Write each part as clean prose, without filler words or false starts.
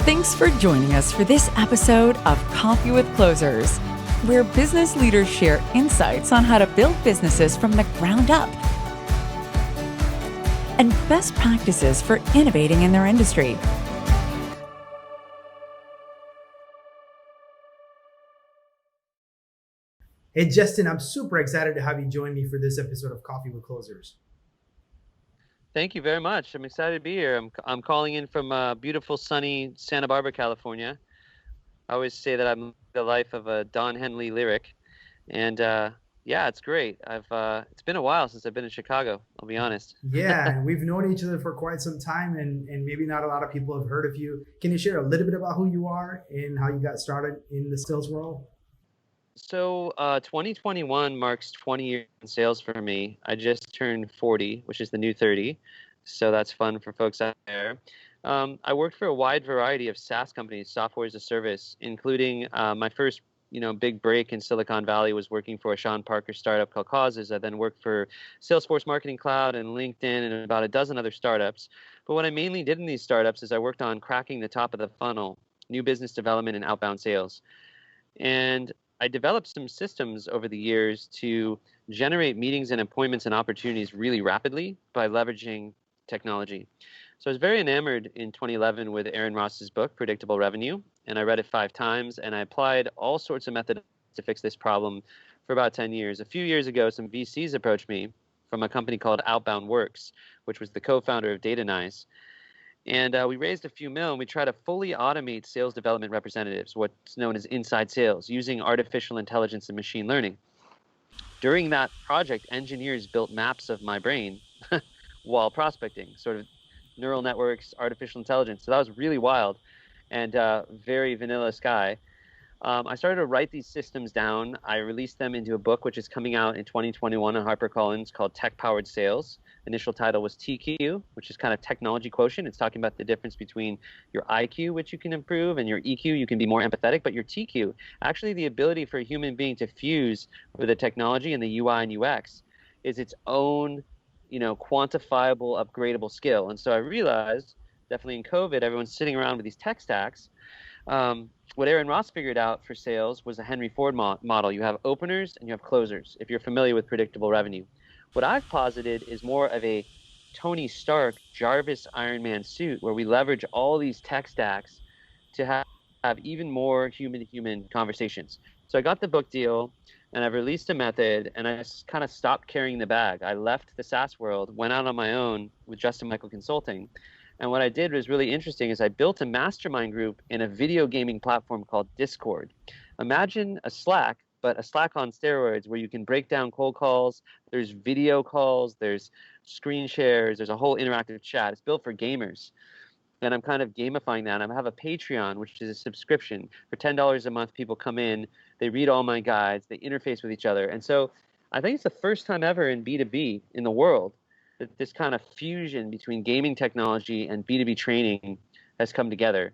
Thanks for joining us for this episode of Coffee with Closers, where business leaders share insights on how to build businesses from the ground up and best practices for innovating in their industry. Hey, Justin, I'm super excited to have you join me for this episode of Coffee with Closers. Thank you very much. I'm excited to be here. I'm calling in from beautiful, sunny Santa Barbara, California. I always say that I'm the life of a Don Henley lyric, and yeah, it's great. It's been a while since I've been in Chicago. I'll be honest. Yeah, and we've known each other for quite some time, and maybe not a lot of people have heard of you. Can you share a little bit about who you are and how you got started in the sales world? So 2021 marks 20 years in sales for me. I just turned 40, which is the new 30. So that's fun for folks out there. I worked for a wide variety of SaaS companies, software as a service, including my first big break in Silicon Valley was working for a Sean Parker startup called Causes. I then worked for Salesforce Marketing Cloud and LinkedIn and about a dozen other startups. But what I mainly did in these startups is I worked on cracking the top of the funnel, new business development and outbound sales. And I developed some systems over the years to generate meetings and appointments and opportunities really rapidly by leveraging technology. So I was very enamored in 2011 with Aaron Ross's book, Predictable Revenue, and I read it 5 times, and I applied all sorts of methods to fix this problem for about 10 years. A few years ago, some VCs approached me from a company called Outbound Works, which was the co-founder of DataNice. And we raised a few mil, and we tried to fully automate sales development representatives, what's known as inside sales, using artificial intelligence and machine learning. During that project, engineers built maps of my brain while prospecting, sort of neural networks, artificial intelligence. So that was really wild and very vanilla sky. I started to write these systems down. I released them into a book, which is coming out in 2021 on HarperCollins called Tech-Powered Sales. Initial title was TQ, which is kind of technology quotient. It's talking about the difference between your IQ, which you can improve, and your EQ, you can be more empathetic, but your TQ, actually the ability for a human being to fuse with the technology and the UI and UX is its own, quantifiable, upgradable skill. And so I realized, definitely in COVID, everyone's sitting around with these tech stacks. What Aaron Ross figured out for sales was a Henry Ford model. You have openers and you have closers, if you're familiar with predictable revenue. What I've posited is more of a Tony Stark, Jarvis Iron Man suit, where we leverage all these tech stacks to have even more human-to-human conversations. So I got the book deal, and I've released a method, and I just kind of stopped carrying the bag. I left the SaaS world, went out on my own with Justin Michael Consulting. And what I did was really interesting is I built a mastermind group in a video gaming platform called Discord. Imagine a Slack, but a Slack on steroids where you can break down cold calls, there's video calls, there's screen shares, there's a whole interactive chat. It's built for gamers. And I'm kind of gamifying that. I have a Patreon, which is a subscription. For $10 a month, people come in, they read all my guides, they interface with each other. And so I think it's the first time ever in B2B in the world that this kind of fusion between gaming technology and B2B training has come together.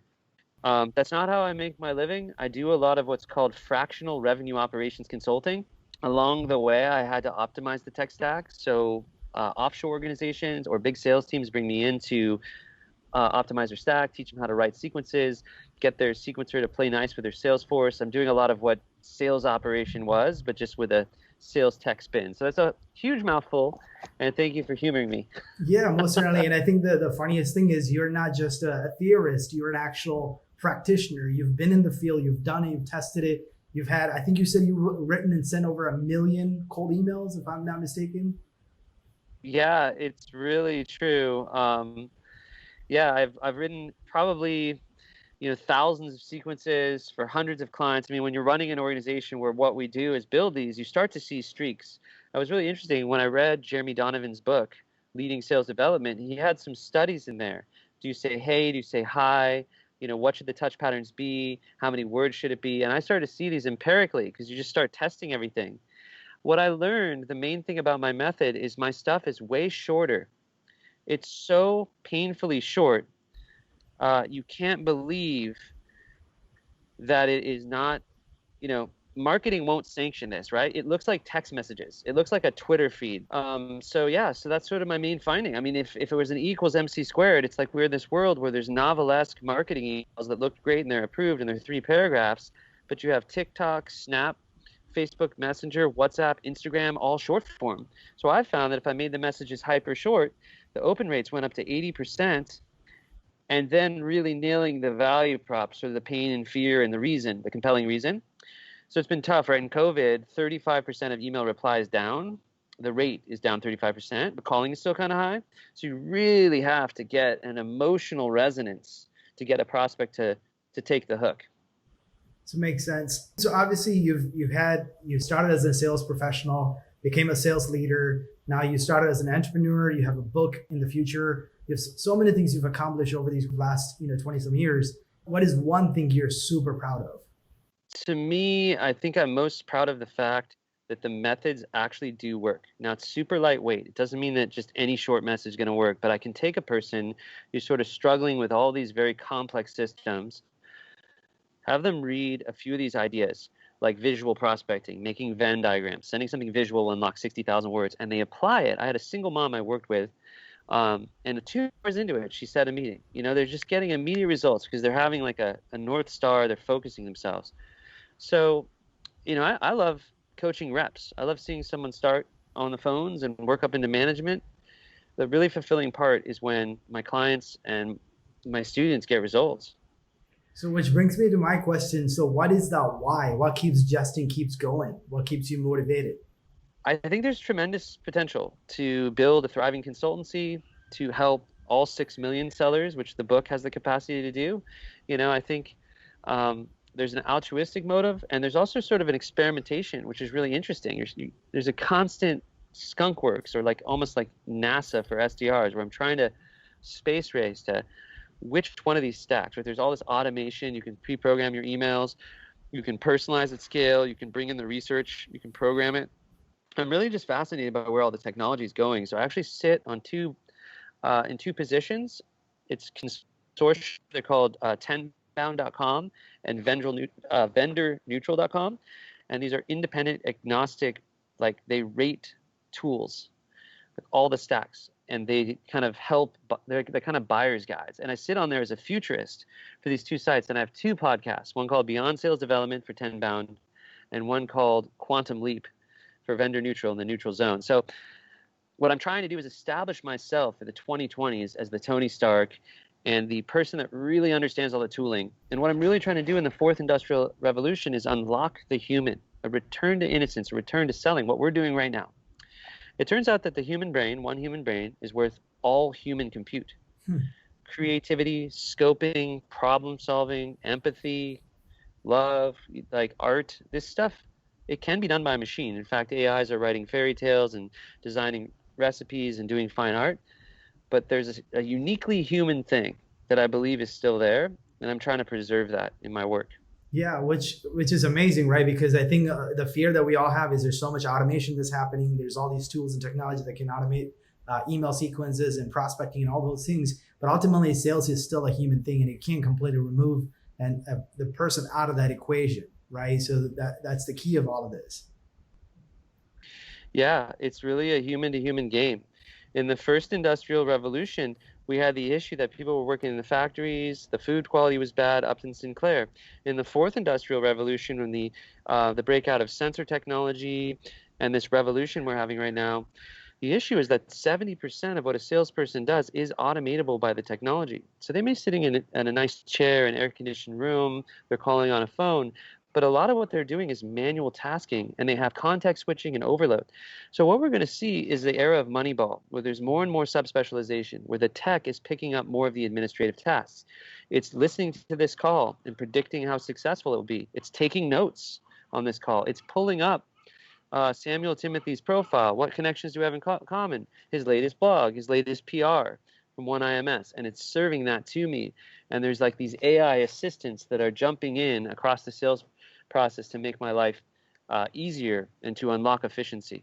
That's not how I make my living. I do a lot of what's called fractional revenue operations consulting. Along the way, I had to optimize the tech stack. So offshore organizations or big sales teams bring me in to optimize their stack, teach them how to write sequences, get their sequencer to play nice with their Salesforce. I'm doing a lot of what sales operation was, but just with a sales tech spin. So that's a huge mouthful, and thank you for humoring me. Yeah, most certainly. And I think the funniest thing is you're not just a theorist, you're an actual practitioner. You've been in the field, you've done it, you've tested it. You've had, I think you said you've written and sent over 1 million cold emails, if I'm not mistaken. Yeah, it's really true. Yeah, I've written probably thousands of sequences for hundreds of clients. I mean, when you're running an organization where what we do is build these, you start to see streaks. It was really interesting when I read Jeremy Donovan's book, Leading Sales Development. He had some studies in there. Do you say hey? Do you say hi? What should the touch patterns be? How many words should it be? And I started to see these empirically because you just start testing everything. What I learned, the main thing about my method is my stuff is way shorter. It's so painfully short. You can't believe that it is not, marketing won't sanction this, right? It looks like text messages. It looks like a Twitter feed. So that's sort of my main finding. I mean, if it was an E equals MC squared, it's like we're in this world where there's novelesque marketing emails that look great and they're approved and they're 3 paragraphs, but you have TikTok, Snap, Facebook Messenger, WhatsApp, Instagram, all short form. So I found that if I made the messages hyper short, the open rates went up to 80%. And then really nailing the value props, or the pain and fear and the reason, the compelling reason. So it's been tough, right? In COVID, 35% of email replies down. The rate is down 35%, but calling is still kind of high. So you really have to get an emotional resonance to get a prospect to take the hook. So it makes sense. So obviously you started as a sales professional, became a sales leader. Now you started as an entrepreneur. You have a book in the future. You have so many things you've accomplished over these last 20 some years. What is one thing you're super proud of? To me, I think I'm most proud of the fact that the methods actually do work. Now, it's super lightweight. It doesn't mean that just any short message is going to work, but I can take a person who's sort of struggling with all these very complex systems, have them read a few of these ideas, like visual prospecting, making Venn diagrams, sending something visual, unlock 60,000 words, and they apply it. I had a single mom I worked with, and 2 hours into it, she set a meeting. They're just getting immediate results because they're having like a North Star. They're focusing themselves. So, I love coaching reps. I love seeing someone start on the phones and work up into management. The really fulfilling part is when my clients and my students get results. So which brings me to my question. So what is that why? What keeps Justin keeps going? What keeps you motivated? I think there's tremendous potential to build a thriving consultancy to help all 6 million sellers, which the book has the capacity to do. I think there's an altruistic motive, and there's also sort of an experimentation, which is really interesting. There's a constant skunk works, or like almost like NASA for SDRs, where I'm trying to space race to which one of these stacks, right? There's all this automation. You can pre-program your emails. You can personalize at scale. You can bring in the research. You can program it. I'm really just fascinated by where all the technology is going. So I actually sit on in 2 positions. It's consortium. They're called 10bound.com and vendorneutral.com. And these are independent, agnostic, like they rate tools, like all the stacks. And they kind of help, they're kind of buyer's guides. And I sit on there as a futurist for these 2 sites. And I have 2 podcasts, one called Beyond Sales Development for 10bound and one called Quantum Leap for Vendor Neutral in the Neutral Zone. So what I'm trying to do is establish myself for the 2020s as the Tony Stark and the person that really understands all the tooling. And what I'm really trying to do in the 4th Industrial Revolution is unlock the human, a return to innocence, a return to selling, what we're doing right now. It turns out that the human brain, one human brain, is worth all human compute. Creativity, scoping, problem solving, empathy, love, like art, this stuff, it can be done by a machine. In fact, AIs are writing fairy tales and designing recipes and doing fine art. But there's a uniquely human thing that I believe is still there, and I'm trying to preserve that in my work. Yeah, which is amazing, right? Because I think the fear that we all have is there's so much automation that's happening. There's all these tools and technology that can automate email sequences and prospecting and all those things. But ultimately, sales is still a human thing, and it can't completely remove the person out of that equation, right? So that's the key of all of this. Yeah, it's really a human-to-human game. In the 1st Industrial Revolution, we had the issue that people were working in the factories, the food quality was bad, Upton Sinclair. In the 4th Industrial Revolution, when the breakout of sensor technology and this revolution we're having right now, the issue is that 70% of what a salesperson does is automatable by the technology. So they may be sitting in a nice chair, an air-conditioned room, they're calling on a phone, but a lot of what they're doing is manual tasking, and they have context switching and overload. So what we're going to see is the era of Moneyball, where there's more and more subspecialization, where the tech is picking up more of the administrative tasks. It's listening to this call and predicting how successful it will be. It's taking notes on this call. It's pulling up Samuel Timothy's profile. What connections do we have in common? His latest blog, his latest PR from one IMS, and it's serving that to me. And there's like these AI assistants that are jumping in across the sales process to make my life easier and to unlock efficiency.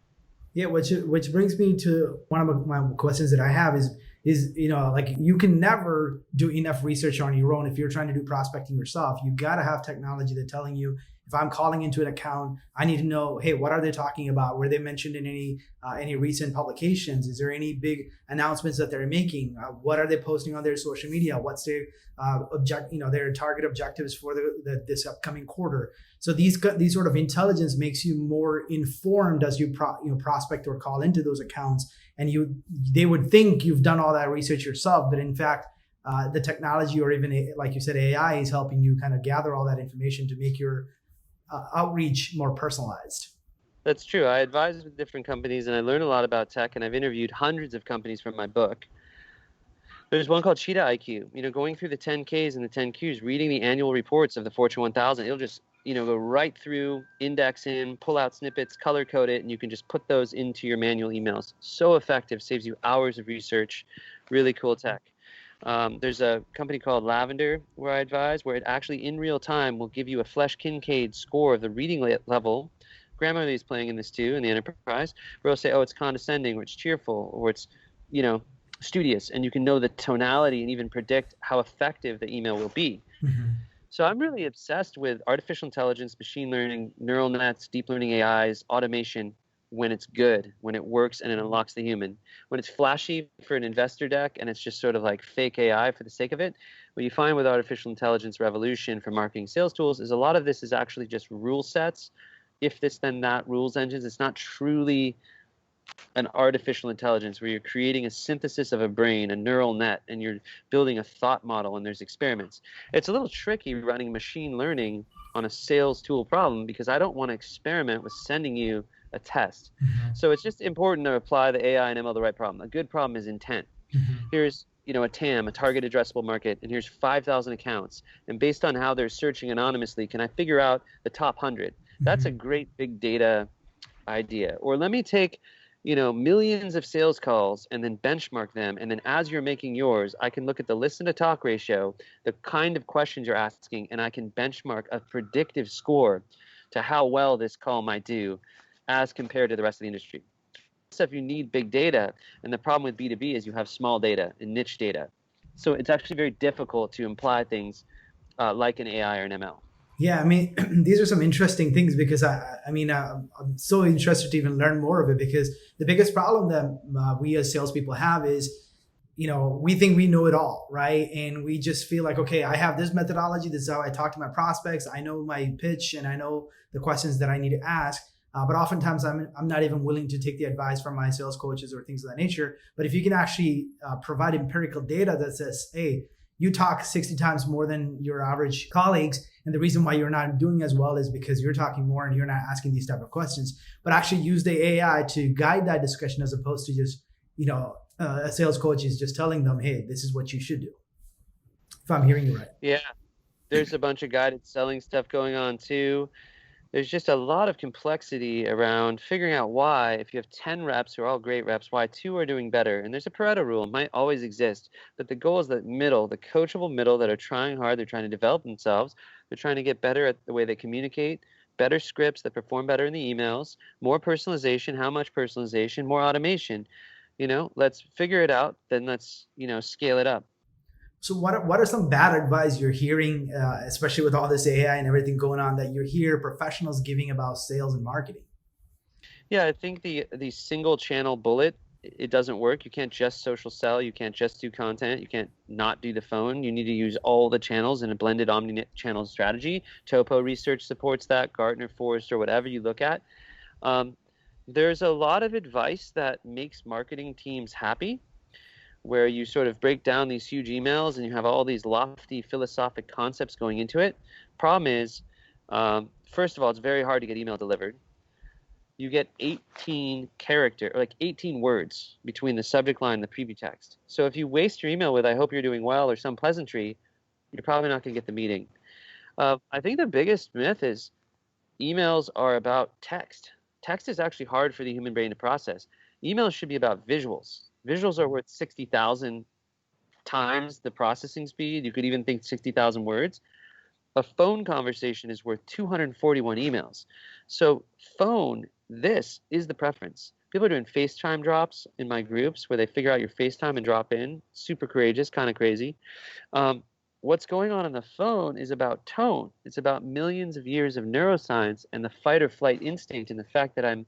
Yeah, which brings me to one of my questions that I have is like you can never do enough research on your own if you're trying to do prospecting yourself. You got to have technology that's telling you If I'm calling into an account, I need to know, hey, what are they talking about? Were they mentioned in any recent publications? Is there any big announcements that they're making? What are they posting on their social media? What's their their target objectives for this upcoming quarter? So these sort of intelligence makes you more informed as you prospect or call into those accounts, and they would think you've done all that research yourself, but in fact, the technology, or even like you said, AI, is helping you kind of gather all that information to make your outreach more personalized. That's true. I advise with different companies and I learn a lot about tech, and I've interviewed hundreds of companies from my book. There's one called Cheetah IQ, going through the 10Ks and the 10Qs, reading the annual reports of the Fortune 1000. It'll just, go right through, index in, pull out snippets, color code it, and you can just put those into your manual emails. So effective, saves you hours of research. Really cool tech. There's a company called Lavender where I advise, where it actually in real time will give you a Flesch Kincaid score of the reading level. Grammarly is playing in this too in the enterprise, where it'll say, oh, it's condescending, or it's cheerful, or it's, studious, and you can know the tonality and even predict how effective the email will be. Mm-hmm. So I'm really obsessed with artificial intelligence, machine learning, neural nets, deep learning AIs, automation, when it's good, when it works and it unlocks the human. When it's flashy for an investor deck and it's just sort of like fake AI for the sake of it, what you find with artificial intelligence revolution for marketing sales tools is a lot of this is actually just rule sets, if this then that rules engines. It's not truly an artificial intelligence where you're creating a synthesis of a brain, a neural net, and you're building a thought model and there's experiments. It's a little tricky running machine learning on a sales tool problem because I don't want to experiment with sending you a test. Mm-hmm. So it's just important to apply the AI and ML the right problem. A good problem is intent. Mm-hmm. Here's a TAM, a target addressable market, and here's 5,000 accounts. And based on how they're searching anonymously, can I figure out the top 100? That's a great big data idea. Or let me take millions of sales calls and then benchmark them. And then as you're making yours, I can look at the listen to talk ratio, the kind of questions you're asking, and I can benchmark a predictive score to how well this call might do as compared to the rest of the industry. Stuff you need big data. And the problem with B2B is you have small data and niche data. So it's actually very difficult to imply things like an AI or an ML. Yeah, I mean, these are some interesting things because I'm so interested to even learn more of it, because the biggest problem that we as salespeople have is, we think we know it all, right? And we just feel like, okay, I have this methodology. This is how I talk to my prospects. I know my pitch and I know the questions that I need to ask. But oftentimes I'm not even willing to take the advice from my sales coaches or things of that nature. But if you can actually provide empirical data that says, hey, you talk 60 times more than your average colleagues, and the reason why you're not doing as well is because you're talking more and you're not asking these type of questions, but actually use the AI to guide that discussion as opposed to just, a sales coach is just telling them, hey, this is what you should do. If I'm hearing you right. Yeah, there's a bunch of guided selling stuff going on too. There's just a lot of complexity around figuring out why, if you have 10 reps who are all great reps, why 2 are doing better. And there's a Pareto rule. It might always exist. But the goal is the middle, the coachable middle that are trying hard. They're trying to develop themselves. They're trying to get better at the way they communicate, better scripts that perform better in the emails, more personalization. How much personalization? More automation. Let's figure it out. Then let's, scale it up. So what are some bad advice you're hearing, especially with all this AI and everything going on, that you hear professionals giving about sales and marketing? Yeah, I think the single channel bullet, it doesn't work. You can't just social sell. You can't just do content. You can't not do the phone. You need to use all the channels in a blended omni-channel strategy. Topo Research supports that, Gartner, Forrester, whatever you look at. There's a lot of advice that makes marketing teams happy, where you sort of break down these huge emails and you have all these lofty philosophic concepts going into it. Problem is, first of all, it's very hard to get email delivered. You get 18 words between the subject line and the preview text. So if you waste your email with, I hope you're doing well, or some pleasantry, you're probably not going to get the meeting. I think the biggest myth is emails are about text. Text is actually hard for the human brain to process. Emails should be about visuals. Visuals are worth 60,000 times the processing speed. You could even think 60,000 words. A phone conversation is worth 241 emails. So phone, this is the preference. People are doing FaceTime drops in my groups where they figure out your FaceTime and drop in. Super courageous, kind of crazy. what's going on the phone is about tone. It's about millions of years of neuroscience and the fight or flight instinct and the fact that I'm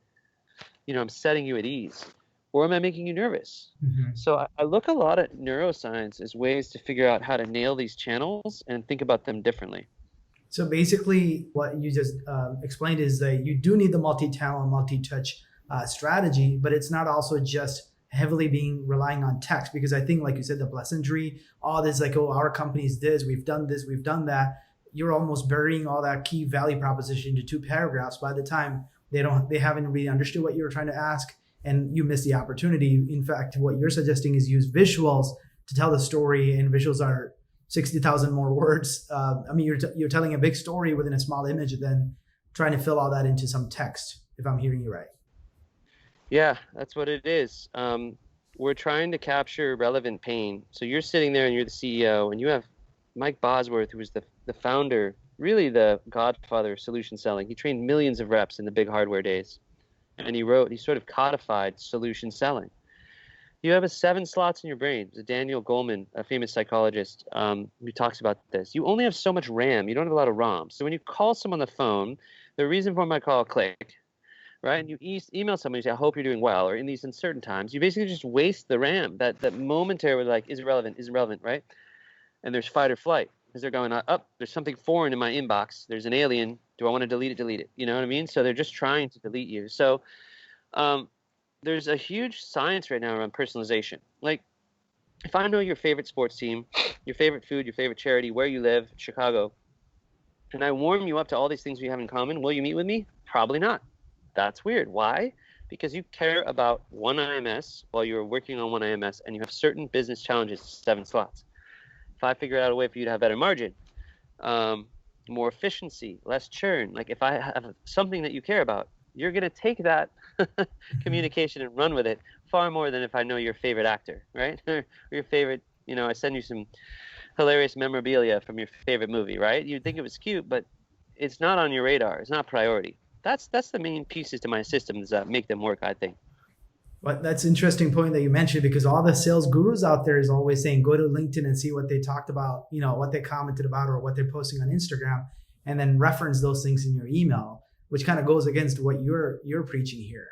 setting you at ease, or am I making you nervous? Mhm. So I look a lot at neuroscience as ways to figure out how to nail these channels and think about them differently. So basically, what you just explained is that you do need the multi-channel, multi-touch strategy, but it's not also just heavily being relying on text, because I think, like you said, the pleasantry, all this like, oh, our company's this, we've done that. You're almost burying all that key value proposition into two paragraphs. By the time they haven't really understood what you were trying to ask, and you miss the opportunity. In fact, what you're suggesting is use visuals to tell the story, and visuals are 60,000 more words. I mean, you're telling a big story within a small image, then trying to fill all that into some text, if I'm hearing you right. Yeah, that's what it is. We're trying to capture relevant pain. So you're sitting there and you're the CEO, and you have Mike Bosworth, who was the founder, really the godfather of solution selling. He trained millions of reps in the big hardware days. And he sort of codified solution selling. You have 7 slots in your brain. There's Daniel Goleman, a famous psychologist, who talks about this. You only have so much RAM. You don't have a lot of ROM. So when you call someone on the phone, the reason for my call, click, right? And you email someone, you say, I hope you're doing well, or in these uncertain times, you basically just waste the RAM. That momentary, like, is it relevant, right? And there's fight or flight, because they're going, there's something foreign in my inbox. There's an alien. Do I want to delete it? You know what I mean? So they're just trying to delete you. So there's a huge science right now around personalization. Like, if I know your favorite sports team, your favorite food, your favorite charity, where you live, Chicago, and I warm you up to all these things we have in common, will you meet with me? Probably not. That's weird. Why? Because you care about one IMS while you're working on one IMS, and you have certain business challenges, 7 slots. If I figure out a way for you to have better margin, more efficiency, less churn, like if I have something that you care about, you're going to take that communication and run with it far more than if I know your favorite actor, right? Or your favorite, I send you some hilarious memorabilia from your favorite movie, right? You'd think it was cute, but it's not on your radar. It's not priority. That's the main pieces to my systems that make them work, I think. But that's an interesting point that you mentioned, because all the sales gurus out there is always saying, go to LinkedIn and see what they talked about, what they commented about, or what they're posting on Instagram, and then reference those things in your email, which kind of goes against what you're preaching here.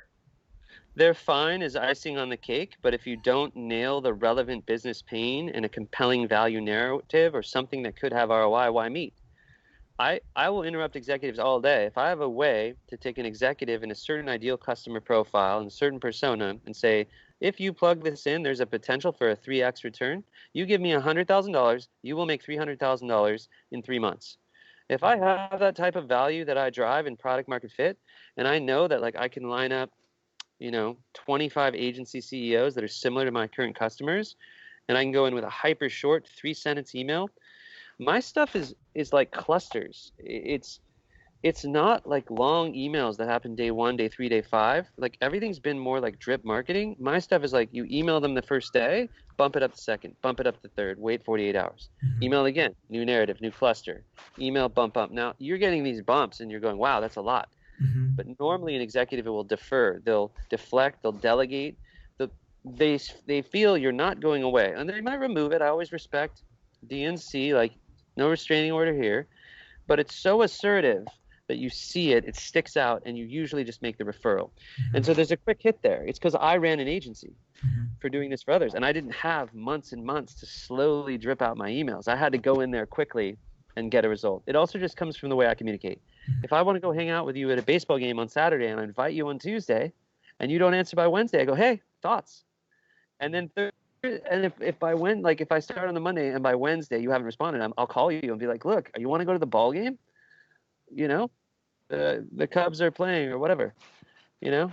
They're fine as icing on the cake, but if you don't nail the relevant business pain and a compelling value narrative or something that could have ROI, why meet? I will interrupt executives all day. If I have a way to take an executive in a certain ideal customer profile and a certain persona and say, if you plug this in, there's a potential for a 3x return. You give me $100,000, you will make $300,000 in 3 months. If I have that type of value that I drive in product market fit, and I know that like I can line up 25 agency CEOs that are similar to my current customers, and I can go in with a hyper short 3-sentence email. My stuff is like clusters. It's not like long emails that happen day 1, day 3, day 5. Like everything's been more like drip marketing. My stuff is like you email them the first day, bump it up the second, bump it up the third, wait 48 hours. Mm-hmm. Email again, new narrative, new cluster. Email, bump up. Now you're getting these bumps and you're going, wow, that's a lot. Mm-hmm. But normally an executive will defer. They'll deflect. They'll delegate. They feel you're not going away. And they might remove it. I always respect DNC, like no restraining order here. But it's so assertive that you see it, it sticks out, and you usually just make the referral. Mm-hmm. And so there's a quick hit there. It's because I ran an agency Mm-hmm. for doing this for others. And I didn't have months and months to slowly drip out my emails. I had to go in there quickly and get a result. It also just comes from the way I communicate. If I want to go hang out with you at a baseball game on Saturday and I invite you on Tuesday and you don't answer by Wednesday, I go, hey, thoughts? And then if I start on the Monday and by Wednesday you haven't responded, I'll call you and be like, look, you want to go to the ball game? The Cubs are playing or whatever,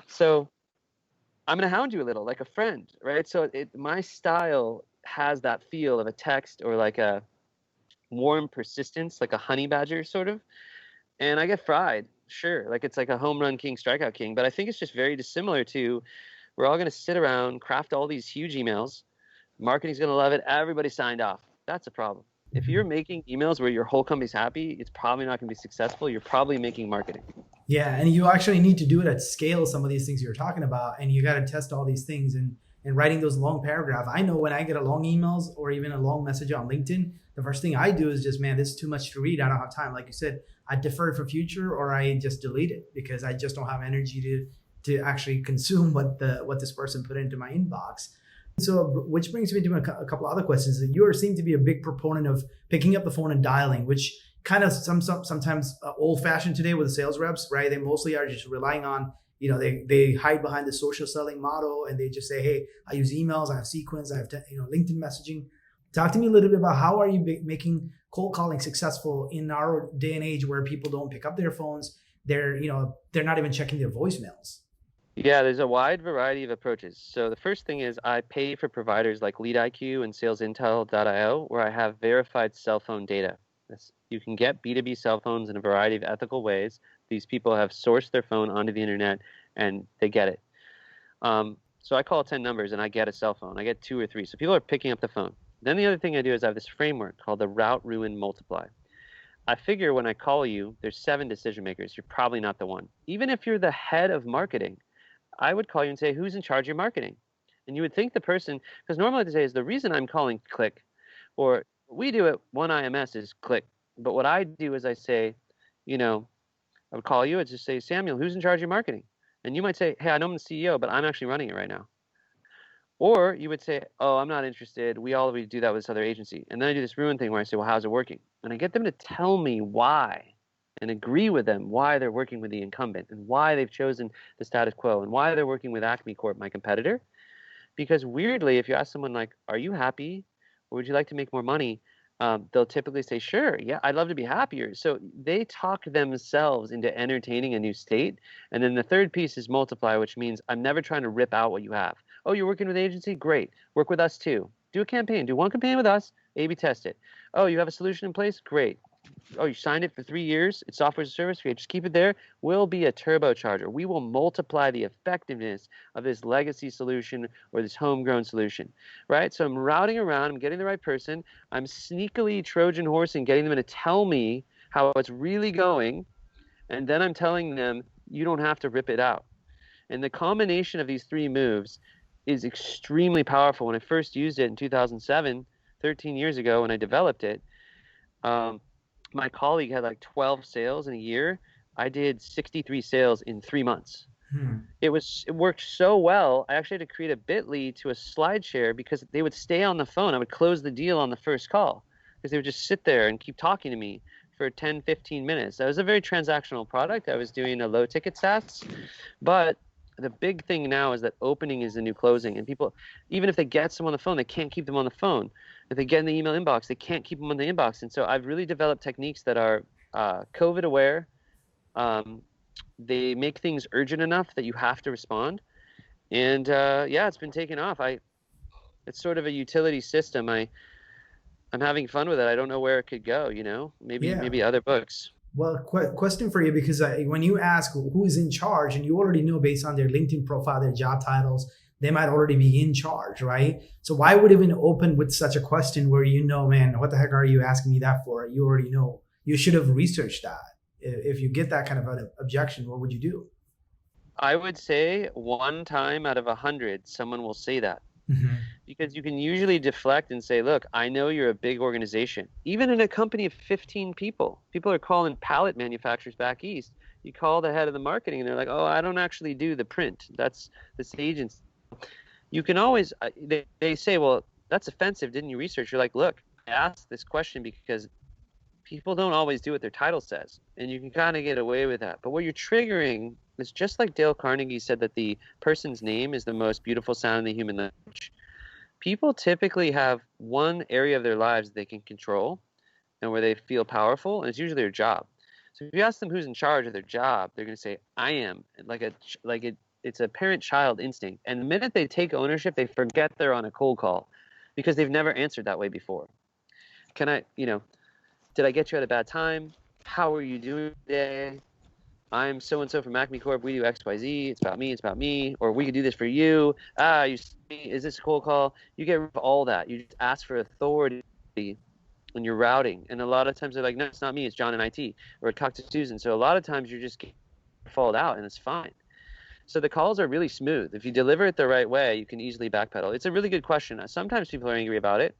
So I'm going to hound you a little like a friend, right? So my style has that feel of a text or like a warm persistence, like a honey badger sort of. And I get fried, sure. Like it's like a home run king, strikeout king. But I think it's just very dissimilar to we're all going to sit around, craft all these huge emails. Marketing's going to love it. Everybody signed off. That's a problem. If you're making emails where your whole company's happy, it's probably not going to be successful. You're probably making marketing. Yeah, and you actually need to do it at scale, some of these things you're talking about, and you got to test all these things. And and writing those long paragraphs. I know when I get a long emails or even a long message on LinkedIn, the first thing I do is just, man, this is too much to read. I don't have time. Like you said, I defer it for future, or I just delete it because I just don't have energy to actually consume what this person put into my inbox. So, which brings me to a couple other questions. You seem to be a big proponent of picking up the phone and dialing, which kind of sometimes old fashioned today with the sales reps, right? They mostly are just relying on, they hide behind the social selling model, and they just say, hey, I use emails, I have sequence, I have LinkedIn messaging. Talk to me a little bit about how are you making cold calling successful in our day and age where people don't pick up their phones. They're not even checking their voicemails. Yeah, there's a wide variety of approaches. So the first thing is I pay for providers like LeadIQ and SalesIntel.io, where I have verified cell phone data. You can get B2B cell phones in a variety of ethical ways. These people have sourced their phone onto the internet, and they get it. So I call 10 numbers, and I get a cell phone. I get 2 or 3. So people are picking up the phone. Then the other thing I do is I have this framework called the Route Ruin Multiply. I figure when I call you, there's 7 decision makers. You're probably not the one. Even if you're the head of marketing, I would call you and say, who's in charge of your marketing? And you would think the person, because normally they say is the reason I'm calling click, or we do it, one IMS is click. But what I do is I say, I would call you and just say, Samuel, who's in charge of your marketing? And you might say, hey, I know I'm the CEO, but I'm actually running it right now. Or you would say, oh, I'm not interested. We always do that with this other agency. And then I do this ruin thing where I say, well, how's it working? And I get them to tell me why and agree with them why they're working with the incumbent and why they've chosen the status quo and why they're working with Acme Corp, my competitor. Because weirdly, if you ask someone like, are you happy or would you like to make more money? They'll typically say, sure, yeah, I'd love to be happier. So they talk themselves into entertaining a new state. And then the third piece is multiply, which means I'm never trying to rip out what you have. Oh, you're working with an agency? Great. Work with us too. Do a campaign. Do one campaign with us. A/B test it. Oh, you have a solution in place? Great. Oh, you signed it for 3 years. It's software as a service. Okay, just keep it there. We'll be a turbocharger. We will multiply the effectiveness of this legacy solution or this homegrown solution, right? So I'm routing around. I'm getting the right person. I'm sneakily Trojan horsing, getting them to tell me how it's really going. And then I'm telling them, you don't have to rip it out. And the combination of these 3 moves is extremely powerful. When I first used it in 2007, 13 years ago, when I developed it, my colleague had like 12 sales in a year. I did 63 sales in 3 months. It worked so well. I actually had to create a bit.ly to a slide share because they would stay on the phone. I would close the deal on the first call because they would just sit there and keep talking to me for 10, 15 minutes. That was a very transactional product. I was doing a low ticket SaaS, but the big thing now is that opening is the new closing, and people, even if they get someone on the phone, they can't keep them on the phone. If they get in the email inbox, they can't keep them in the inbox. And so I've really developed techniques that are COVID aware. They make things urgent enough that you have to respond. And yeah, it's been taken off. It's sort of a utility system. I'm having fun with it. I don't know where it could go. Maybe other books. Well, question for you, because when you ask who is in charge, and you already know based on their LinkedIn profile, their job titles, they might already be in charge, right? So why would even open with such a question where man, what the heck are you asking me that for? You already know. You should have researched that. If you get that kind of an objection, what would you do? I would say 1 time out of 100, someone will say that. Mm-hmm. Because you can usually deflect and say, look, I know you're a big organization. Even in a company of 15 people are calling pallet manufacturers back east. You call the head of the marketing and they're like, oh, I don't actually do the print. That's this agency. You can always, they say, well, that's offensive. Didn't you research? You're like, look, I asked this question because people don't always do what their title says. And you can kind of get away with that. But what you're triggering is just like Dale Carnegie said that the person's name is the most beautiful sound in the human language. People typically have one area of their lives they can control and where they feel powerful, and it's usually their job. So if you ask them who's in charge of their job, they're going to say, I am, it's a parent-child instinct. And the minute they take ownership, they forget they're on a cold call because they've never answered that way before. Did I get you at a bad time? How are you doing today? I'm so-and-so from Acme Corp. We do XYZ. It's about me. Or we could do this for you. Is this a cold call? You get rid of all that. You just ask for authority when you're routing. And a lot of times they're like, no, it's not me. It's John in IT. Or talk to Susan. So a lot of times you're just getting followed out, and it's fine. So the calls are really smooth. If you deliver it the right way, you can easily backpedal. It's a really good question. Sometimes people are angry about it,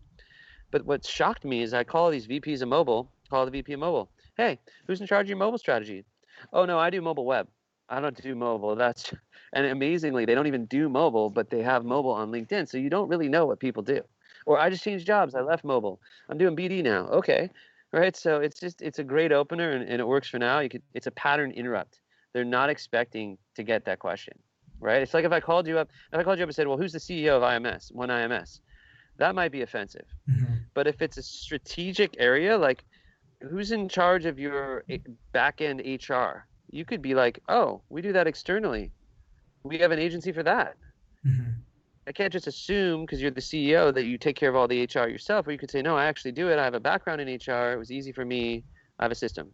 but what shocked me is I call these VPs of mobile, call the VP of mobile. Hey, who's in charge of your mobile strategy? Oh no, I do mobile web. I don't do mobile. And amazingly, they don't even do mobile, but they have mobile on LinkedIn. So you don't really know what people do. Or I just changed jobs. I left mobile. I'm doing BD now. Okay. Right. So it's a great opener and it works for now. It's a pattern interrupt. They're not expecting to get that question. Right. It's like if I called you up and said, well, who's the CEO of IMS? One IMS. That might be offensive. Mm-hmm. But if it's a strategic area, like who's in charge of your back end HR? You could be like, oh, we do that externally. We have an agency for that. Mm-hmm. I can't just assume because you're the CEO that you take care of all the HR yourself, or you could say, no, I actually do it. I have a background in HR. It was easy for me. I have a system.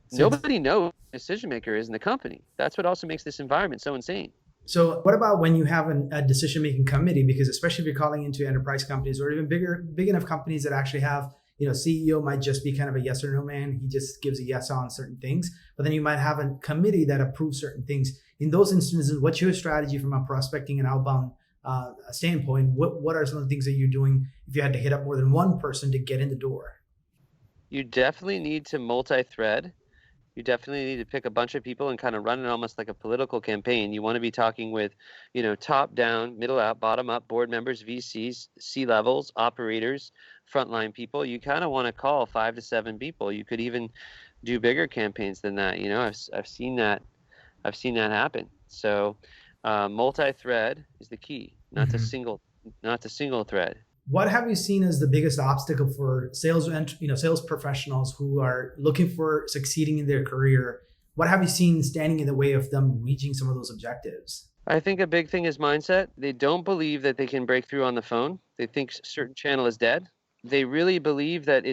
So Nobody knows who the decision maker is in the company. That's what also makes this environment so insane. So what about when you have a decision-making committee? Because especially if you're calling into enterprise companies or even big enough companies that actually have, CEO might just be kind of a yes or no man. He just gives a yes on certain things. But then you might have a committee that approves certain things. In those instances, what's your strategy from a prospecting and outbound standpoint? What are some of the things that you're doing if you had to hit up more than one person to get in the door? You definitely need to multi-thread. You definitely need to pick a bunch of people and kind of run it almost like a political campaign. You want to be talking with, top down, middle out, bottom up, board members, VCs, C-levels, operators, frontline people. You kind of want to call 5 to 7 people. You could even do bigger campaigns than that. I've seen that. I've seen that happen. So multi-thread is the key, not to single thread. What have you seen as the biggest obstacle for sales professionals who are looking for succeeding in their career? What have you seen standing in the way of them reaching some of those objectives? I think a big thing is mindset. They don't believe that they can break through on the phone. They think a certain channel is dead. They really believe that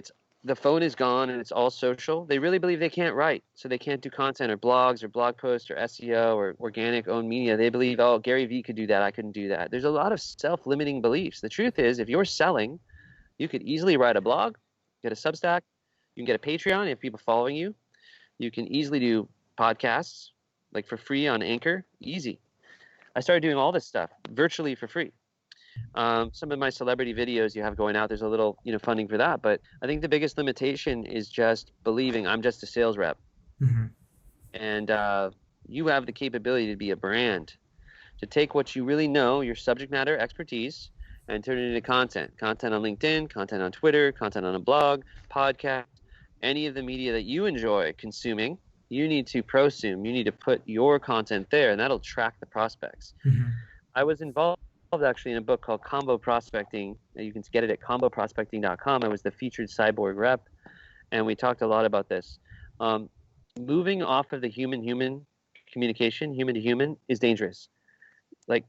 the phone is gone and it's all social. They really believe they can't write, so they can't do content or blogs or blog posts or SEO or organic owned media. They believe, oh, Gary Vee could do that. I couldn't do that. There's a lot of self-limiting beliefs. The truth is, if you're selling, you could easily write a blog, get a Substack, you can get a Patreon if you have people following you. You can easily do podcasts, like for free on Anchor, easy. I started doing all this stuff virtually for free. Some of my celebrity videos you have going out, there's a little, funding for that. But I think the biggest limitation is just believing I'm just a sales rep. Mm-hmm. And you have the capability to be a brand, to take what you really know, your subject matter expertise, and turn it into content on LinkedIn, content on Twitter, content on a blog, podcast, any of the media that you enjoy consuming. You need to prosume. You need to put your content there, and that'll track the prospects. Mm-hmm. I was involved actually in a book called Combo Prospecting. You can get it at comboprospecting.com. I was the featured Cyborg rep, and we talked a lot about this. Moving off of the human-human communication, human to human, is dangerous. Like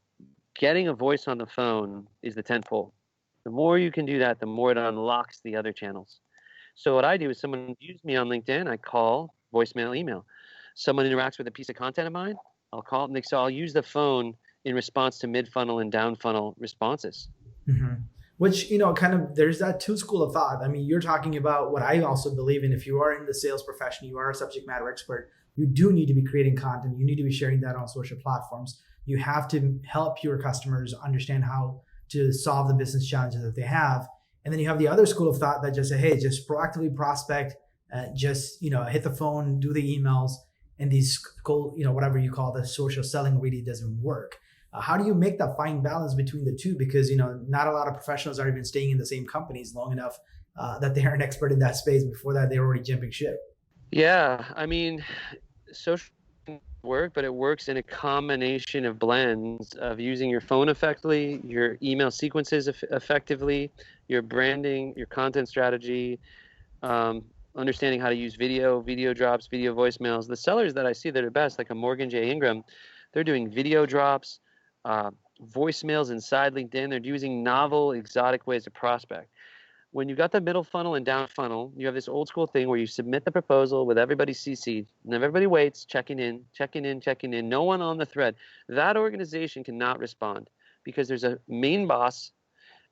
getting a voice on the phone is the tentpole. The more you can do that, the more it unlocks the other channels. So what I do is someone views me on LinkedIn, I call, voicemail, email. Someone interacts with a piece of content of mine, I'll call them. So I'll use the phone in response to mid-funnel and down-funnel responses. Mm-hmm. Which, kind of, there's that two school of thought. I mean, you're talking about what I also believe in. If you are in the sales profession, you are a subject matter expert, you do need to be creating content. You need to be sharing that on social platforms. You have to help your customers understand how to solve the business challenges that they have. And then you have the other school of thought that just say, hey, just proactively prospect, hit the phone, do the emails, and these, whatever you call the social selling really doesn't work. How do you make that fine balance between the two? Because, not a lot of professionals are even staying in the same companies long enough that they are an expert in that space. Before that, they're already jumping ship. Yeah, I mean, social work, but it works in a combination of blends of using your phone effectively, your email sequences effectively, your branding, your content strategy, understanding how to use video drops, video voicemails. The sellers that I see that are best, like a Morgan J. Ingram, they're doing video drops, voicemails inside LinkedIn. They're using novel, exotic ways to prospect. When you've got the middle funnel and down funnel, you have this old school thing where you submit the proposal with everybody CC'd, and everybody waits, checking in, no one on the thread. That organization cannot respond because there's a main boss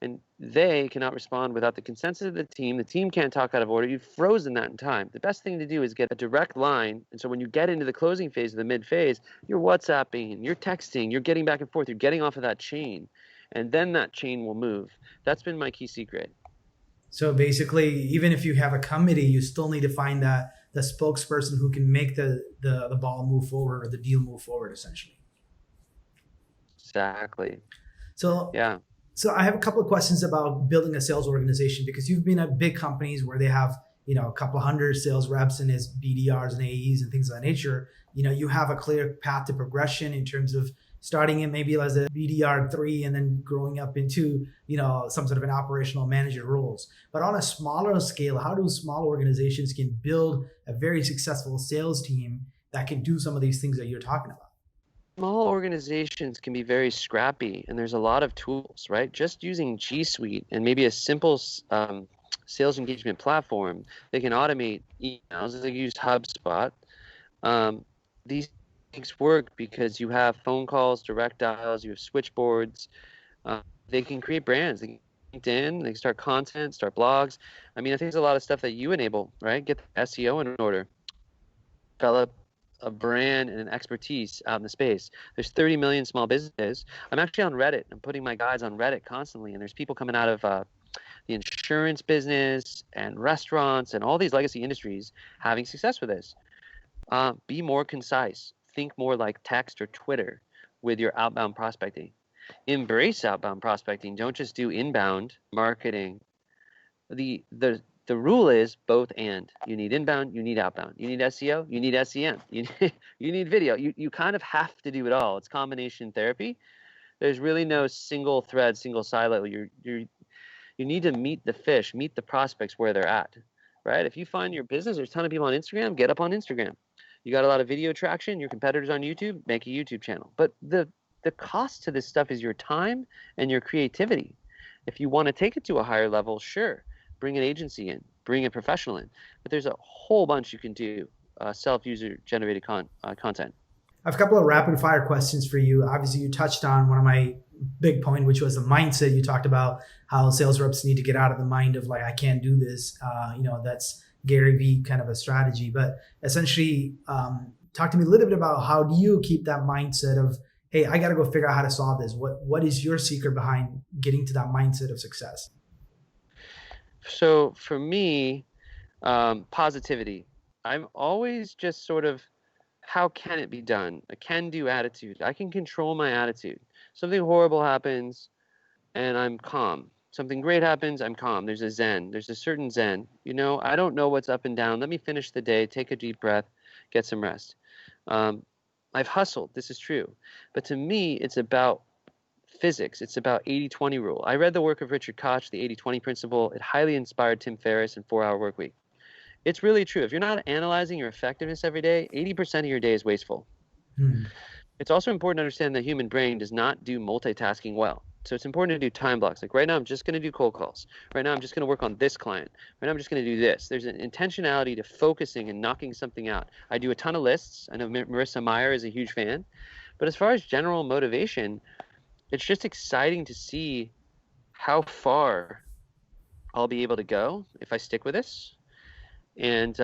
and they cannot respond without the consensus of the team can't talk out of order, you've frozen that in time. The best thing to do is get a direct line, and so when you get into the closing phase of the mid phase, you're WhatsApping, you're texting, you're getting back and forth, you're getting off of that chain, and then that chain will move. That's been my key secret. So basically, even if you have a committee, you still need to find that the spokesperson who can make the ball move forward or the deal move forward, essentially. Exactly. So yeah. So I have a couple of questions about building a sales organization, because you've been at big companies where they have, a couple hundred sales reps and as BDRs and AEs and things of that nature. You have a clear path to progression in terms of starting in maybe as a BDR 3 and then growing up into, some sort of an operational manager roles. But on a smaller scale, how do small organizations can build a very successful sales team that can do some of these things that you're talking about? Small organizations can be very scrappy, and there's a lot of tools, right? Just using G Suite and maybe a simple sales engagement platform, they can automate emails. They use HubSpot. These things work because you have phone calls, direct dials, you have switchboards. They can create brands. They can LinkedIn, they can start content, start blogs. I mean, I think there's a lot of stuff that you enable, right? Get the SEO in order. Develop a brand and an expertise out in the space. There's 30 million small businesses. I'm actually on Reddit. I'm putting my guides on Reddit constantly, and there's people coming out of the insurance business and restaurants and all these legacy industries having success with this. Be more concise. Think more like text or Twitter with your outbound prospecting. Embrace outbound prospecting. Don't just do inbound marketing. The rule is both and. You need inbound, you need outbound. You need SEO, you need SEM. You need video. You kind of have to do it all. It's combination therapy. There's really no single thread, single silo. You need to meet the fish, meet the prospects where they're at, right? If you find your business, there's a ton of people on Instagram, get up on Instagram. You got a lot of video traction, your competitors on YouTube, make a YouTube channel. But the cost to this stuff is your time and your creativity. If you want to take it to a higher level, sure. Bring an agency in, bring a professional in. But there's a whole bunch you can do, self-user generated content. I have a couple of rapid fire questions for you. Obviously, you touched on one of my big point, which was the mindset. You talked about how sales reps need to get out of the mind of like, I can't do this. That's Gary Vee kind of a strategy. But essentially, talk to me a little bit about how do you keep that mindset of, hey, I got to go figure out how to solve this. What is your secret behind getting to that mindset of success? So for me, positivity. I'm always just sort of, how can it be done? A can-do attitude. I can control my attitude. Something horrible happens, and I'm calm. Something great happens, I'm calm. There's a zen. There's a certain zen. I don't know what's up and down. Let me finish the day, take a deep breath, get some rest. I've hustled. This is true. But to me, it's about physics. It's about 80-20 rule. I read the work of Richard Koch, the 80-20 principle. It highly inspired Tim Ferriss and 4-Hour Workweek. It's really true. If you're not analyzing your effectiveness every day, 80% of your day is wasteful. It's also important to understand that the human brain does not do multitasking well. So it's important to do time blocks. Like right now, I'm just going to do cold calls. Right now, I'm just going to work on this client. Right now, I'm just going to do this. There's an intentionality to focusing and knocking something out. I do a ton of lists. I know Marissa Meyer is a huge fan. But as far as general motivation, it's just exciting to see how far I'll be able to go if I stick with this. And,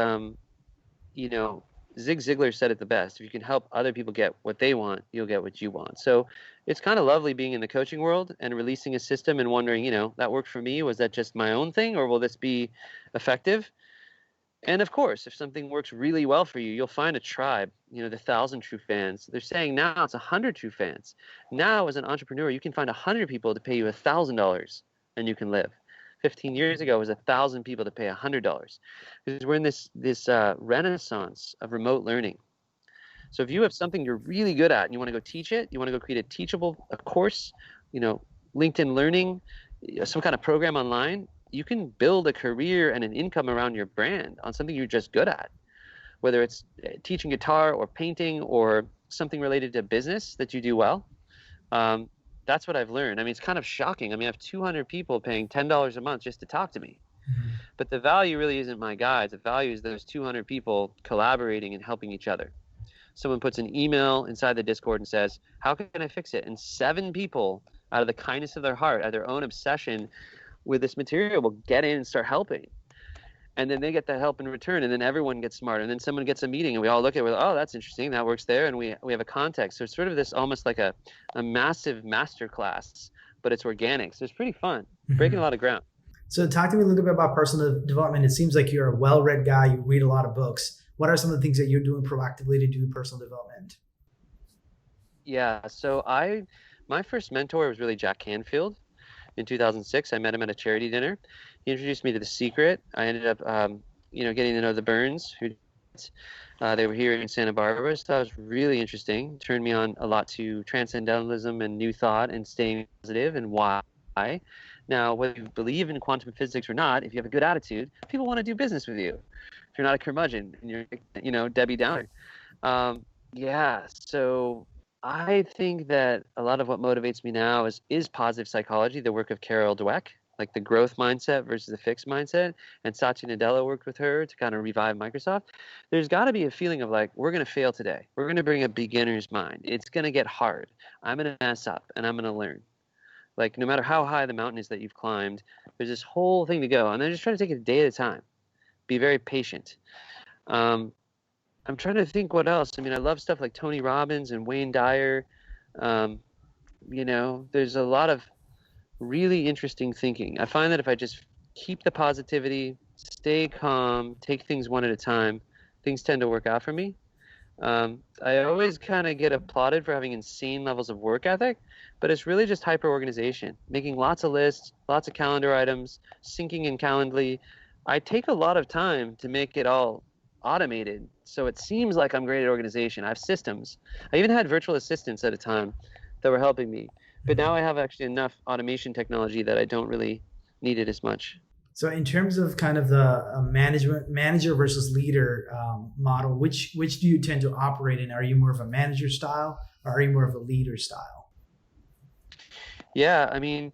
Zig Ziglar said it the best. If you can help other people get what they want, you'll get what you want. So it's kind of lovely being in the coaching world and releasing a system and wondering, that worked for me. Was that just my own thing, or will this be effective? And of course, if something works really well for you, you'll find a tribe, the 1,000 true fans. They're saying now it's 100 true fans. Now, as an entrepreneur, you can find 100 people to pay you $1,000 and you can live. 15 years ago, it was 1,000 people to pay $100. Because we're in this renaissance of remote learning. So if you have something you're really good at and you want to go teach it, you want to go create a course, LinkedIn Learning, some kind of program online, you can build a career and an income around your brand on something you're just good at. Whether it's teaching guitar or painting or something related to business that you do well. That's what I've learned. I mean, it's kind of shocking. I mean, I have 200 people paying $10 a month just to talk to me. But the value really isn't my guides. The value is those 200 people collaborating and helping each other. Someone puts an email inside the Discord and says, how can I fix it? And 7 people out of the kindness of their heart, out of their own obsession with this material, will get in and start helping. And then they get the help in return, and then everyone gets smarter. And then someone gets a meeting, and we all look at it, we're like, oh, that's interesting, that works there, and we have a context. So it's sort of this almost like a massive master class, but it's organic. So it's pretty fun, breaking a lot of ground. So talk to me a little bit about personal development. It seems like you're a well-read guy. You read a lot of books. What are some of the things that you're doing proactively to do personal development? Yeah, so my first mentor was really Jack Canfield. In 2006, I met him at a charity dinner. He introduced me to The Secret. I ended up, getting to know the Burns, who they were here in Santa Barbara. So that was really interesting. Turned me on a lot to transcendentalism and new thought and staying positive and why. Now, whether you believe in quantum physics or not, if you have a good attitude, people want to do business with you. If you're not a curmudgeon and you're, Debbie Downer. So I think that a lot of what motivates me now is positive psychology, the work of Carol Dweck, like the growth mindset versus the fixed mindset. And Satya Nadella worked with her to kind of revive Microsoft. There's got to be a feeling of like, we're going to fail today. We're going to bring a beginner's mind. It's going to get hard. I'm going to mess up and I'm going to learn. Like, no matter how high the mountain is that you've climbed, there's this whole thing to go. And then just try to take it a day at a time. Be very patient. I'm trying to think what else. I mean, I love stuff like Tony Robbins and Wayne Dyer. There's a lot of really interesting thinking. I find that if I just keep the positivity, stay calm, take things one at a time, things tend to work out for me. I always kind of get applauded for having insane levels of work ethic, but it's really just hyper-organization, making lots of lists, lots of calendar items, syncing in Calendly. I take a lot of time to make it all automated, so it seems like I'm great at organization. I have systems. I even had virtual assistants at a time that were helping me, but now I have actually enough automation technology that I don't really need it as much. So in terms of kind of the manager versus leader model, which do you tend to operate in? Are you more of a manager style or are you more of a leader style? Yeah, I mean,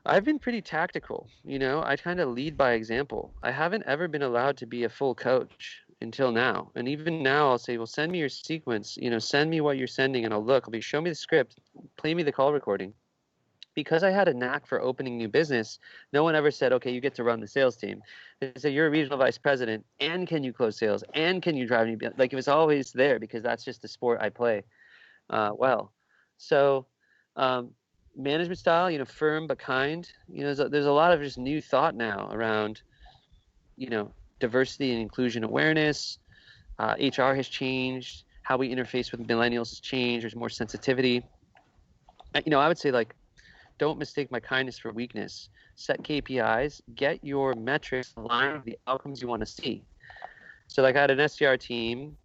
I've been pretty tactical. I kind of lead by example. I haven't ever been allowed to be a full coach until now. And even now I'll say, well, send me your sequence, send me what you're sending and I'll be, show me the script, play me the call recording. Because I had a knack for opening new business, no one ever said, okay, you get to run the sales team. They said, you're a regional vice president, and can you close sales, and can you drive new business? Like, it was always there because that's just the sport I play well. So management style, firm but kind. There's a lot of just new thought now around, diversity and inclusion awareness. HR has changed. How we interface with millennials has changed. There's more sensitivity. I would say, like, don't mistake my kindness for weakness. Set KPIs. Get your metrics aligned with the outcomes you want to see. So, like, I had an SDR team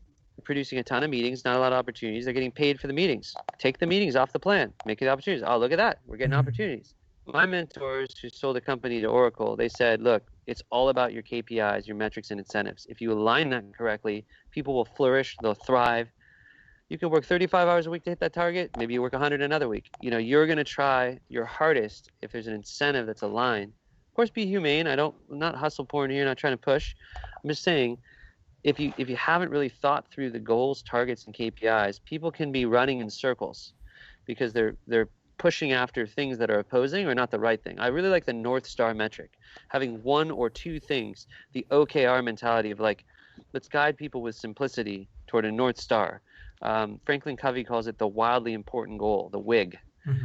producing a ton of meetings, not a lot of opportunities. They're getting paid for the meetings. Take the meetings off the plan. Make it opportunities. Oh, look at that. We're getting opportunities. My mentors who sold a company to Oracle, they said, look, it's all about your KPIs, your metrics and incentives. If you align that correctly, people will flourish. They'll thrive. You can work 35 hours a week to hit that target. Maybe you work 100 another week. You're going to try your hardest if there's an incentive that's aligned. Of course, be humane. I'm not hustle porn here, not trying to push. I'm just saying, if you haven't really thought through the goals, targets, and KPIs, people can be running in circles because they're pushing after things that are opposing or not the right thing. I really like the North Star metric, having one or two things, the OKR mentality of like, let's guide people with simplicity toward a North Star. Franklin Covey calls it the wildly important goal, the WIG,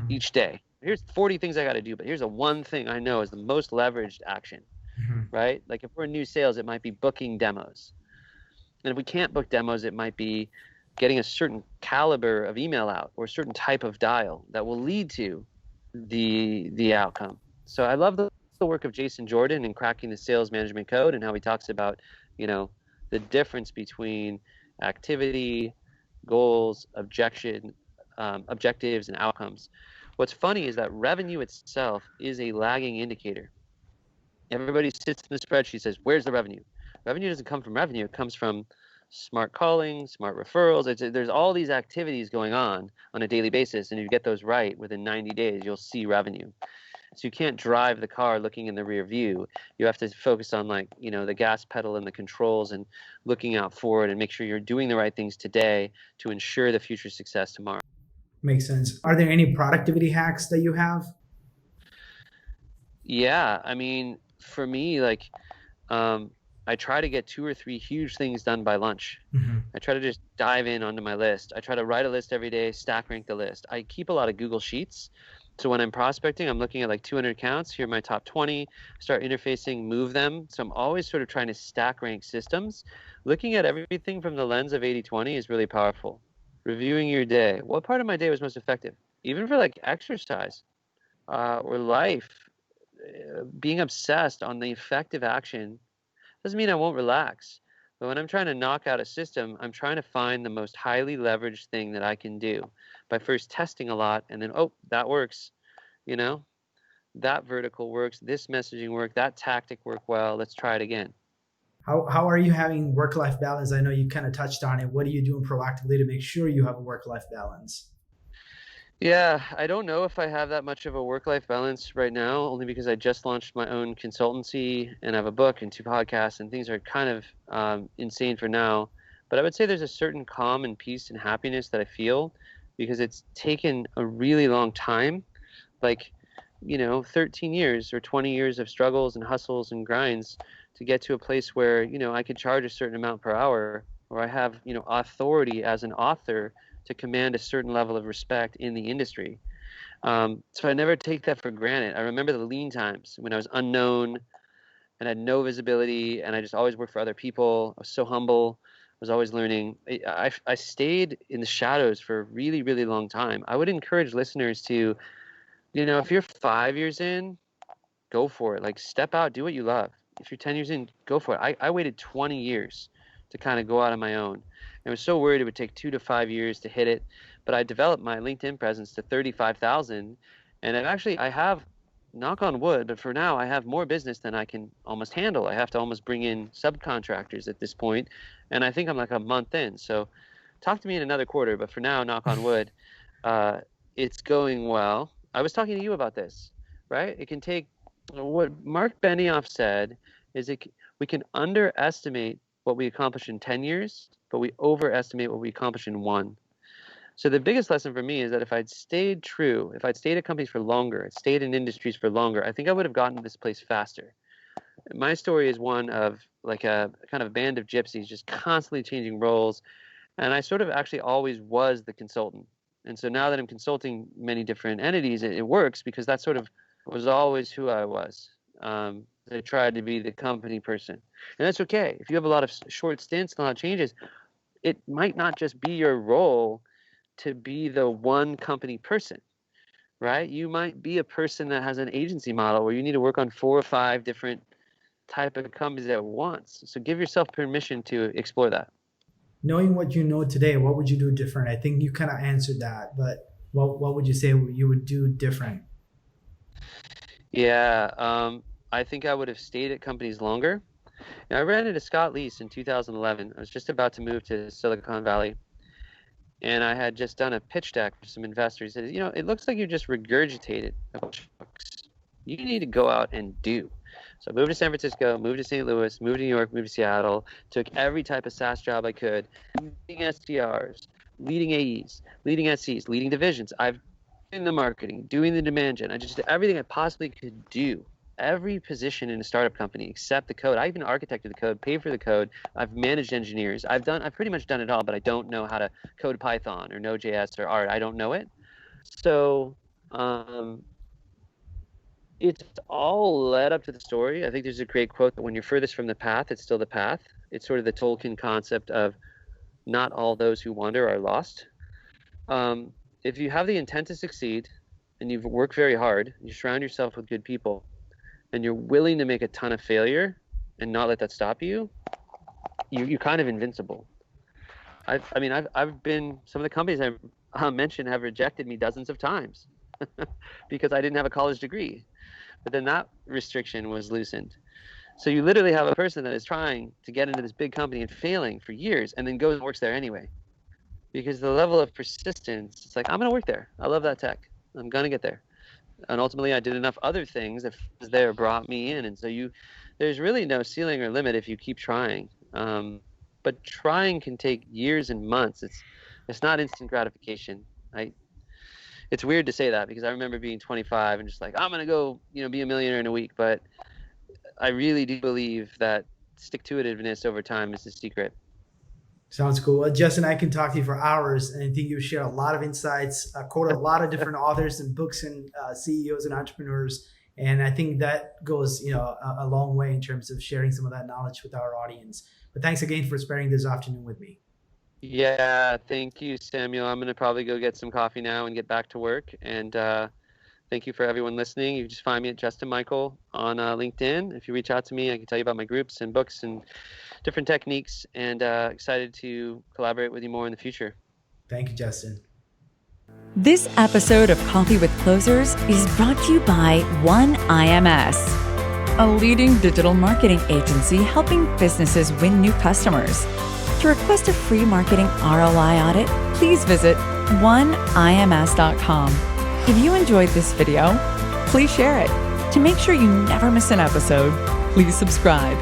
each day. Here's 40 things I got to do, but here's the one thing I know is the most leveraged action, right? Like if we're in new sales, it might be booking demos. And if we can't book demos, it might be getting a certain caliber of email out or a certain type of dial that will lead to the outcome. So I love the work of Jason Jordan in cracking the sales management code and how he talks about, the difference between activity, goals, objectives, and outcomes. What's funny is that revenue itself is a lagging indicator. Everybody sits in the spreadsheet and says, where's the revenue? Revenue doesn't come from revenue. It comes from smart calling, smart referrals. There's all these activities going on a daily basis, and if you get those right within 90 days, you'll see revenue. So you can't drive the car looking in the rear view. You have to focus on the gas pedal and the controls and looking out forward and make sure you're doing the right things today to ensure the future success tomorrow. Makes sense. Are there any productivity hacks that you have? Yeah, I mean, for me, like, um, I try to get 2 or 3 huge things done by lunch. Mhm. I try to just dive in onto my list. I try to write a list every day, stack rank the list. I keep a lot of Google Sheets. So when I'm prospecting, I'm looking at like 200 accounts. Here are my top 20, start interfacing, move them. So I'm always sort of trying to stack rank systems. Looking at everything from the lens of 80/20 is really powerful. Reviewing your day. What part of my day was most effective? Even for like exercise or life, being obsessed on the effective action doesn't mean I won't relax. But when I'm trying to knock out a system, I'm trying to find the most highly leveraged thing that I can do by first testing a lot and then, oh, that works, you know, that vertical works, this messaging worked, that tactic worked well, let's try it again. How are you having work-life balance? I know you kind of touched on it. What are you doing proactively to make sure you have a work-life balance? Yeah, I don't know if I have that much of a work-life balance right now, only because I just launched my own consultancy and I have a book and 2 podcasts, and things are kind of insane for now. But I would say there's a certain calm and peace and happiness that I feel because it's taken a really long time, like, 13 years or 20 years of struggles and hustles and grinds to get to a place where, I could charge a certain amount per hour, or I have, authority as an author to command a certain level of respect in the industry. So I never take that for granted. I remember the lean times when I was unknown and had no visibility, and I just always worked for other people. I was so humble. I was always learning. I stayed in the shadows for a really, really long time. I would encourage listeners to, if you're 5 years in, go for it. Like, step out, do what you love. If you're 10 years in, go for it. I waited 20 years to kind of go out on my own. I was so worried it would take 2 to 5 years to hit it, but I developed my LinkedIn presence to 35,000, and I have, knock on wood, but for now I have more business than I can almost handle. I have to almost bring in subcontractors at this point, and I think I'm like a month in. So talk to me in another quarter, but for now, knock on wood, uh, it's going well. I was talking to you about this, right? It can take, what Mark Benioff said is we can underestimate what we accomplish in 10 years, but we overestimate what we accomplish in one. So the biggest lesson for me is that if I'd stayed true, if I'd stayed at companies for longer, stayed in industries for longer, I think I would have gotten to this place faster. My story is one of like a kind of a band of gypsies just constantly changing roles. And I sort of actually always was the consultant. And so now that I'm consulting many different entities, it works because that sort of was always who I was. I tried to be the company person. And that's okay. If you have a lot of short stints and a lot of changes, it might not just be your role to be the one company person, right? You might be a person that has an agency model where you need to work on 4 or 5 different type of companies at once. So give yourself permission to explore that. Knowing what you know today, what would you do different? I think you kind of answered that, but what would you say you would do different? Yeah, I think I would have stayed at companies longer. Now, I ran into Scott Leese in 2011. I was just about to move to Silicon Valley, and I had just done a pitch deck for some investors. He said, it looks like you just regurgitated a bunch of books. You need to go out and do. So I moved to San Francisco, moved to St. Louis, moved to New York, moved to Seattle, took every type of SaaS job I could, leading SDRs, leading AEs, leading SCs, leading divisions. I've in the marketing, doing the demand gen. I just did everything I possibly could do. Every position in a startup company except the code. I even architected the code, paid for the code. I've managed engineers. I've pretty much done it all, but I don't know how to code Python or Node.js or Art. I don't know it. So it's all led up to the story. I think there's a great quote that when you're furthest from the path, it's still the path. It's sort of the Tolkien concept of not all those who wander are lost. Um, if you have the intent to succeed and you've worked very hard, you surround yourself with good people, and you're willing to make a ton of failure and not let that stop you, you're kind of invincible. I've been, some of the companies I mentioned have rejected me dozens of times because I didn't have a college degree. But then that restriction was loosened. So you literally have a person that is trying to get into this big company and failing for years and then goes and works there anyway. Because the level of persistence, it's like, I'm going to work there. I love that tech. I'm going to get there. And ultimately, I did enough other things that was there brought me in. And so there's really no ceiling or limit if you keep trying. But trying can take years and months. It's not instant gratification. it's weird to say that because I remember being 25 and just like, I'm going to go, be a millionaire in a week. But I really do believe that stick-to-itiveness over time is the secret. Sounds cool. Well, Justin, I can talk to you for hours, and I think you share a lot of insights, quote a lot of different authors and books and CEOs and entrepreneurs. And I think that goes, a long way in terms of sharing some of that knowledge with our audience. But thanks again for spending this afternoon with me. Yeah, thank you, Samuel. I'm going to probably go get some coffee now and get back to work. And thank you for everyone listening. You can just find me at Justin Michael on LinkedIn. If you reach out to me, I can tell you about my groups and books and different techniques, and excited to collaborate with you more in the future. Thank you, Justin. This episode of Coffee with Closers is brought to you by One IMS, a leading digital marketing agency helping businesses win new customers. To request a free marketing ROI audit, please visit oneims.com. If you enjoyed this video, please share it. To make sure you never miss an episode, please subscribe.